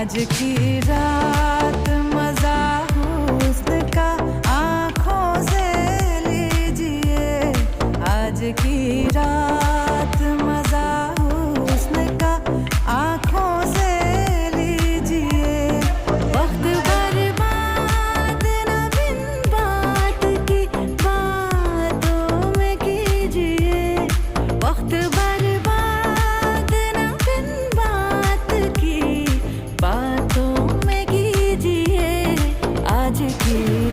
आज की रात मजा हुस्न का आंखों से लीजिए आज की रात मजा हुस्न का आंखों से लीजिए वक्त बर्बाद न बिन बात की बातों में कीजिए वक्त बर्बाद न बिन बात की बातों में कीजिए आज की